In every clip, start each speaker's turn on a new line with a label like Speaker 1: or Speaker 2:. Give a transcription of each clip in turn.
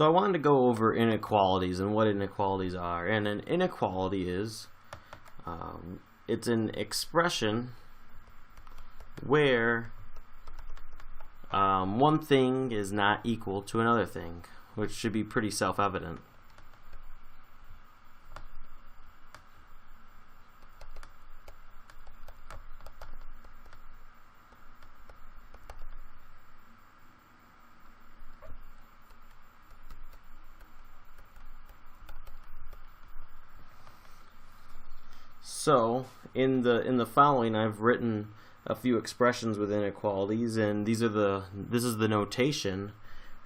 Speaker 1: So I wanted to go over inequalities and what inequalities are. And an inequality is, it's an expression where one thing is not equal to another thing, which should be pretty self-evident. So in the following, I've written a few expressions with inequalities, and this is the notation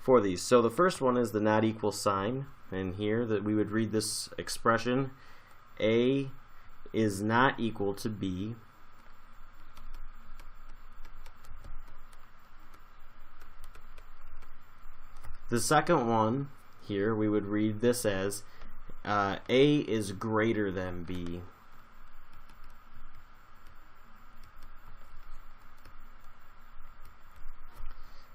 Speaker 1: for these. So the first one is the not equal sign, and here that we would read this expression: A is not equal to B. The second one here, we would read this as A is greater than B.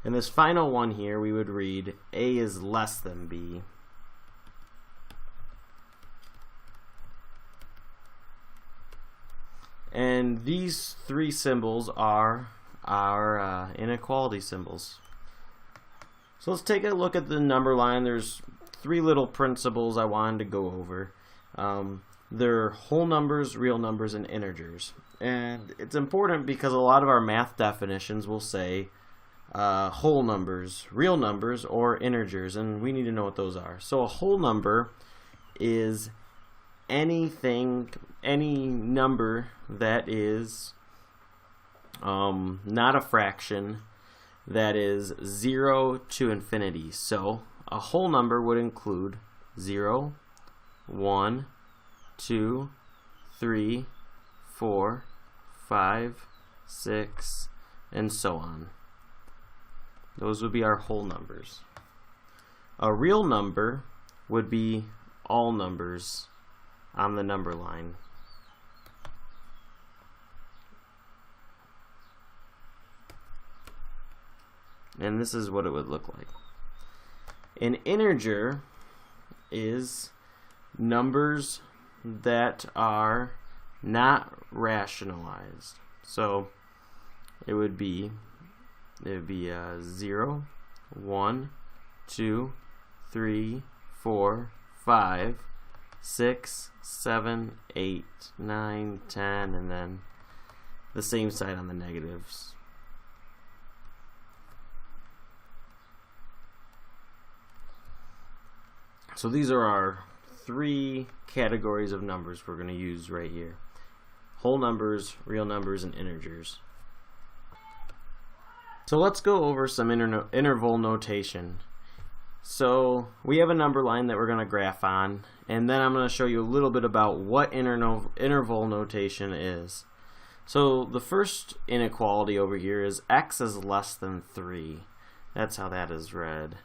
Speaker 1: And this final one here, we would read A is less than B. And these three symbols are our inequality symbols. So let's take a look at the number line. There's three little principles I wanted to go over. They're whole numbers, real numbers, and integers. And it's important because a lot of our math definitions will say whole numbers, real numbers, or integers, and we need to know what those are. So a whole number is any number that is not a fraction, that is 0 to infinity. So a whole number would include 0, 1, 2, 3, 4, 5, 6, and so on. Those would be our whole numbers. A real number would be all numbers on the number line. And this is what it would look like. An integer is numbers that are not rationalized. So it would be 0, 1, 2, 3, 4, 5, 6, 7, 8, 9, 10, and then the same side on the negatives. So these are our three categories of numbers we're going to use right here: whole numbers, real numbers, and integers. So let's go over some interval notation. So we have a number line that we're going to graph on, and then I'm going to show you a little bit about what interval notation is. So the first inequality over here is x is less than 3. That's how that is read.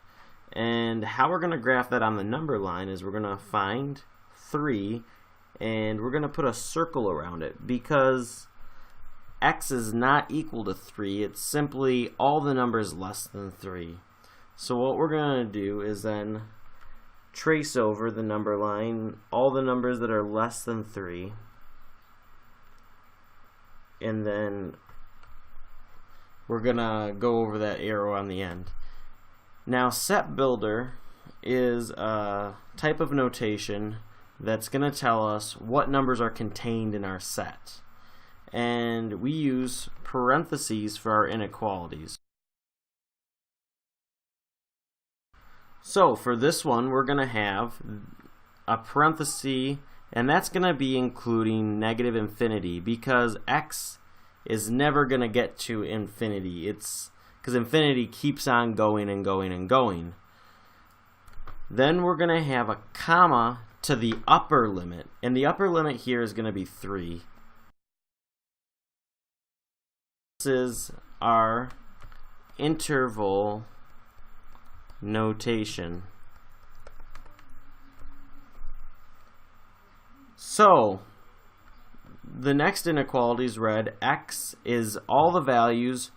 Speaker 1: And how we're going to graph that on the number line is we're going to find 3, and we're going to put a circle around it because x is not equal to 3. It's simply all the numbers less than 3. So what we're going to do is then trace over the number line all the numbers that are less than 3, and then we're going to go over that arrow on the end. Now, set builder is a type of notation that's going to tell us what numbers are contained in our set. And we use parentheses for our inequalities. So for this one, we're going to have a parenthesis, and that's going to be including negative infinity because x is never going to get to infinity. It's because infinity keeps on going and going and going. Then we're going to have a comma to the upper limit, and the upper limit here is going to be 3. This is our interval notation. So the next inequality is read: x is all the values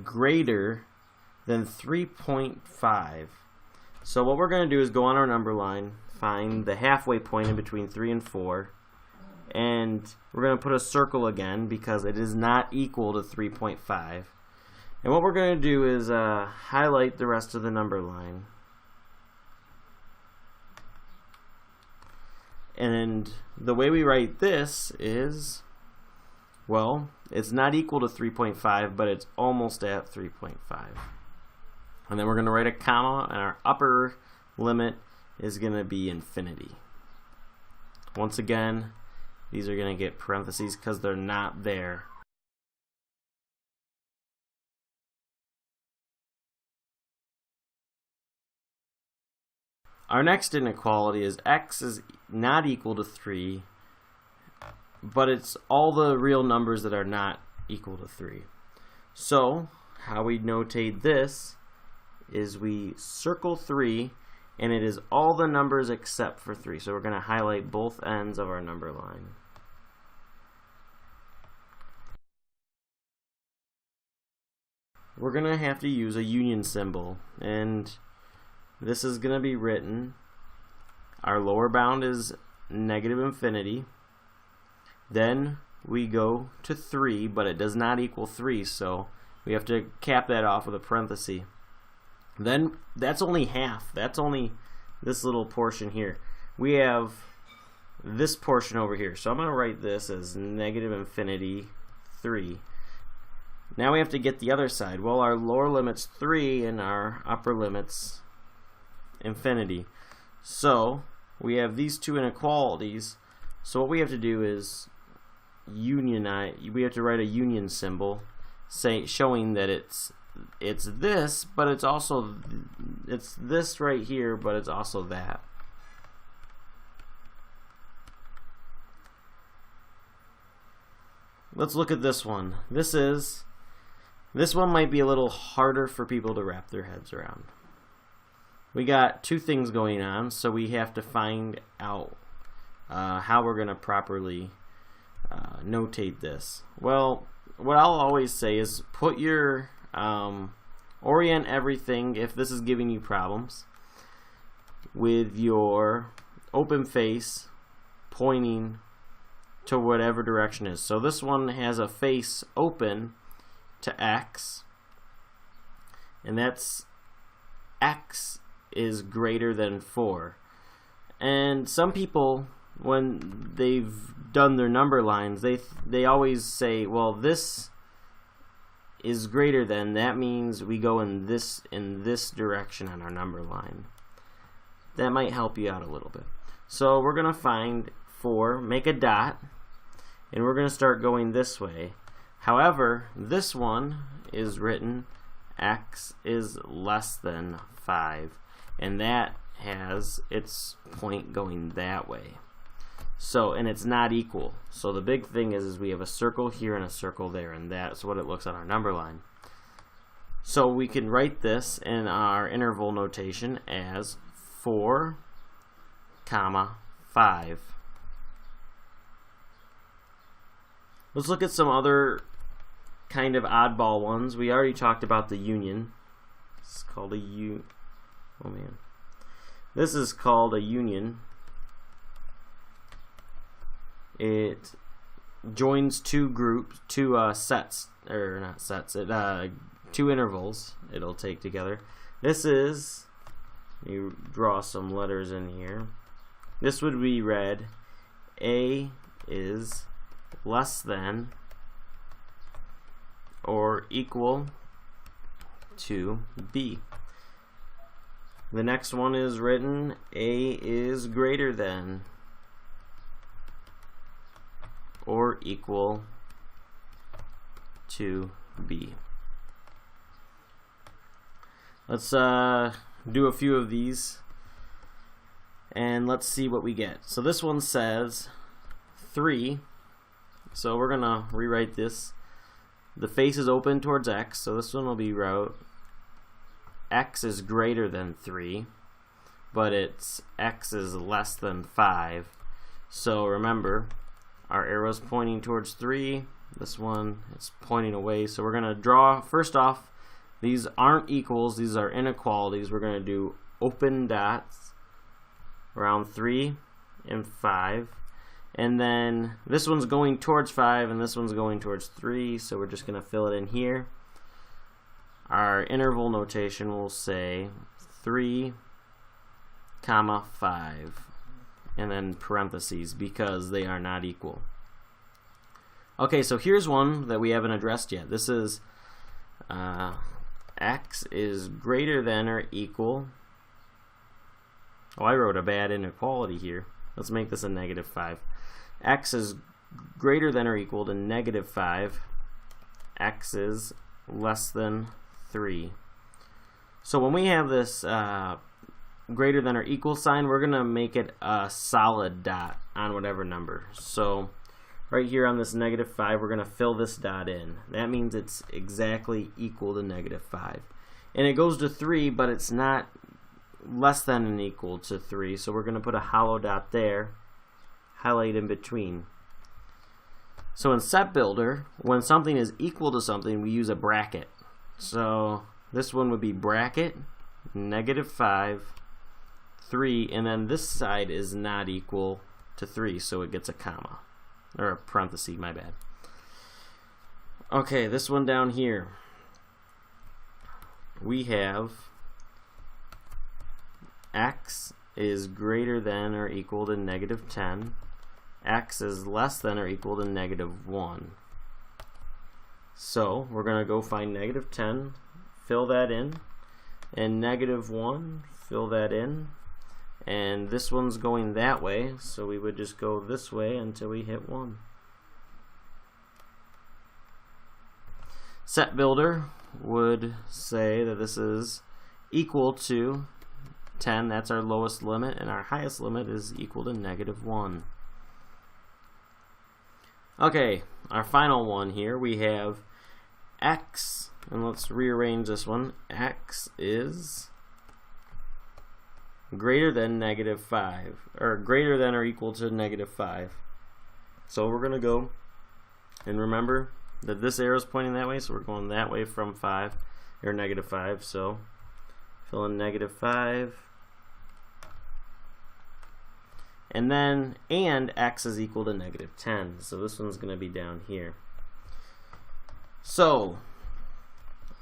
Speaker 1: greater than 3.5. So what we're going to do is go on our number line, find the halfway point in between 3 and 4, and we're going to put a circle again because it is not equal to 3.5. And what we're going to do is highlight the rest of the number line. And the way we write this is, well, it's not equal to 3.5, but it's almost at 3.5. And then we're going to write a comma, and our upper limit is going to be infinity. Once again, these are going to get parentheses because they're not there. Our next inequality is x is not equal to 3, but it's all the real numbers that are not equal to 3. So, how we notate this is we circle 3, and it is all the numbers except for 3. So we're going to highlight both ends of our number line. We're going to have to use a union symbol, and this is going to be written, our lower bound is negative infinity, then we go to 3, but it does not equal 3, so we have to cap that off with a parenthesis. Then that's only half. That's only this little portion here. We have this portion over here. So I'm going to write this as negative infinity 3. Now we have to get the other side. Well, our lower limit's 3 and our upper limit's infinity. So we have these two inequalities. So what we have to do is unionize. We have to write a union symbol, showing that it's this, but it's also this right here, but it's also that. Let's look at this one. This one might be a little harder for people to wrap their heads around. We got two things going on, so we have to find out how we're going to properly notate this. Well, what I'll always say is put your orient everything, if this is giving you problems, with your open face pointing to whatever direction is. So this one has a face open to x, and that's x is greater than 4. And some people, when they've done their number lines, they always say, well, this is greater than, that means we go in this direction on our number line. That might help you out a little bit. So we're going to find 4, make a dot, and we're going to start going this way. However, this one is written x is less than 5, and that has its point going that way. So, and it's not equal. So the big thing is we have a circle here and a circle there, and that's what it looks on our number line. So we can write this in our interval notation as 4, 5. Let's look at some other kind of oddball ones. We already talked about the union. It's called a oh man. This is called a union. It joins two sets, or not sets, two intervals it'll take together. This is, you draw some letters in here. This would be read, A is less than or equal to B. The next one is written, A is greater than or equal to B. Let's do a few of these and let's see what we get. So this one says 3, so we're gonna rewrite this. The face is open towards x, so this one will be wrote x is greater than 3, but it's x is less than 5. So remember, our arrow's pointing towards 3. This one is pointing away. So we're going to draw, first off, these aren't equals, these are inequalities. We're going to do open dots around 3 and 5. And then this one's going towards 5 and this one's going towards 3, so we're just going to fill it in here. Our interval notation will say 3, 5, and then parentheses because they are not equal. Okay, so here's one that we haven't addressed yet. This is x is greater than or equal. Oh, I wrote a bad inequality here. Let's make this a -5. X is greater than or equal to -5. X is less than 3. So when we have this greater than or equal sign, we're going to make it a solid dot on whatever number. So right here on this -5, we're going to fill this dot in. That means it's exactly equal to -5. And it goes to 3, but it's not less than and equal to 3. So we're going to put a hollow dot there, highlight in between. So in Set Builder, when something is equal to something, we use a bracket. So this one would be bracket -5, 3, and then this side is not equal to 3, so it gets a comma. Or a parenthesis, my bad. Okay, this one down here. We have x is greater than or equal to -10. X is less than or equal to -1. So we're going to go find -10, fill that in, and -1, fill that in. And this one's going that way, so we would just go this way until we hit 1. Set Builder would say that this is equal to 10, that's our lowest limit, and our highest limit is equal to -1. Okay, our final one here, we have x, and let's rearrange this one. X is greater than -5, or greater than or equal to -5. So we're going to go, and remember that this arrow is pointing that way, so we're going that way from 5, or -5. So fill in -5, and then x is equal to -10. So this one's going to be down here. So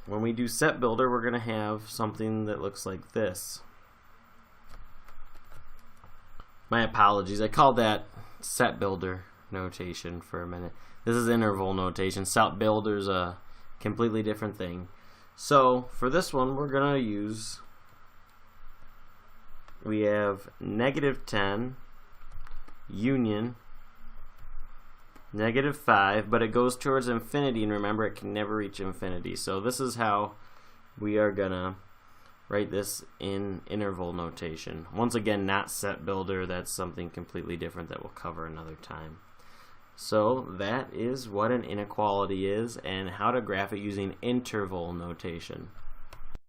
Speaker 1: when we do Set Builder, we're going to have something that looks like this. My apologies, I called that Set Builder notation for a minute. This is interval notation. Set Builder's a completely different thing. So for this one, we're going to use, we have -10 union -5, but it goes towards infinity, and remember it can never reach infinity. So this is how we are gonna write this in interval notation. Once again, not Set Builder, that's something completely different that we'll cover another time. So that is what an inequality is and how to graph it using interval notation.